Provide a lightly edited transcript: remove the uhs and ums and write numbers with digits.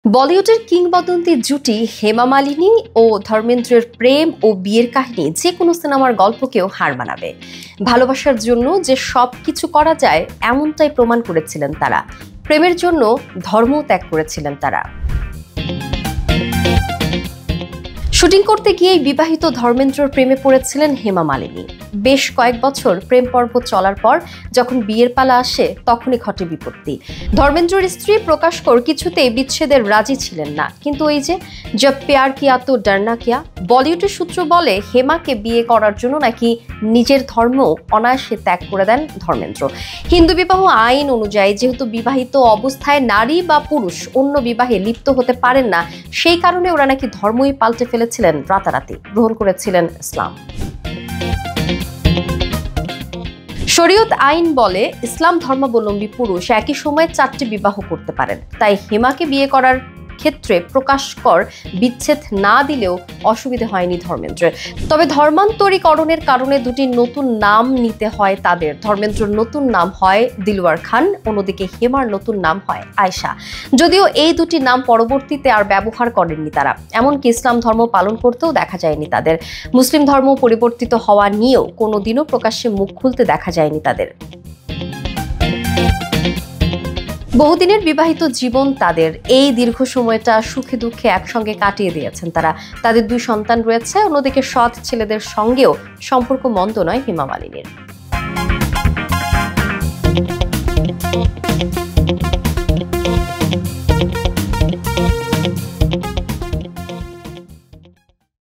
বলিউডের কিংবদন্তি জুটি হেমা মালিনী ও ধর্মেন্দ্রের প্রেম ও বিয়ের কাহিনী যে কোনো সিনেমার গল্পকেও হার মানাবে। ভালোবাসার জন্য যে সব কিছু করা যায় এমনটাই প্রমাণ করেছিলেন তারা। প্রেমের জন্য ধর্ম ত্যাগ করেছিলেন তারা। শুটিং করতে গিয়েই বিবাহিত ধর্মেন্দ্রর প্রেমে পড়েছিলেন হেমা মালিনী। বেশ কয়েক বছর প্রেম পর্ব চলার পর যখন বিয়ের পালা আসে তখনই ঘটে বিপত্তি। ধর্মেন্দ্রর স্ত্রী প্রকাশ কর কিছুতেই বিচ্ছেদের রাজি ছিলেন না, কিন্তু ওই যে জব প্যার কিয়া তো ডরনা কিয়া। বলিউডের সূত্র বলে হেমাকে বিয়ে করার জন্য নাকি নিজের ধর্ম অনায়াসে ত্যাগ করে দেন ধর্মেন্দ্র। হিন্দু বিবাহ আইন অনুযায়ী যেহেতু বিবাহিত অবস্থায় নারী বা পুরুষ অন্য বিবাহে লিপ্ত হতে পারেন না, সেই কারণে ওরা নাকি ধর্মই পাল্টে ফেলেছিলেন রাতারাতি, গ্রহণ করেছিলেন ইসলাম। শরীয়ত আইন বলে ইসলাম ধর্মাবলম্বী পুরুষ একই সময়ে 4টি বিবাহ করতে পারেন। তাই হেমাকে বিয়ে করার ক্ষেত্রে প্রকাশ কর বিচ্ছেদ না দিলেও অসুবিধা হয়নি ধর্মেন্দ্রের। তবে ধর্মান্তরীকরণের কারণে দুটি নতুন নাম নিতে হয় তাদের। ধর্মেন্দ্রর নতুন নাম হয় দিলওয়ার খান, অন্যদিকে হেমার নতুন নাম হয় আয়েশা। যদিও এই দুটি নাম পরবর্তীতে আর ব্যবহার করেননি তারা, এমনকি ইসলাম ধর্ম পালন করতেও দেখা যায়নি তাদের। মুসলিম ধর্ম পরিবর্তিত হওয়া নিয়েও কোনোদিনও প্রকাশ্যে মুখ খুলতে দেখা যায়নি তাদের। বহুদিনের বিবাহিত জীবন তাদের। এই দীর্ঘ সময়টা সুখে দুঃখে একসঙ্গে কাটিয়ে দিয়েছেন তারা। তাদের 2 সন্তান রয়েছে। অন্যদিকে সৎ ছেলেদের সঙ্গেও সম্পর্ক মন্দ নয় হেমা মালিনীর।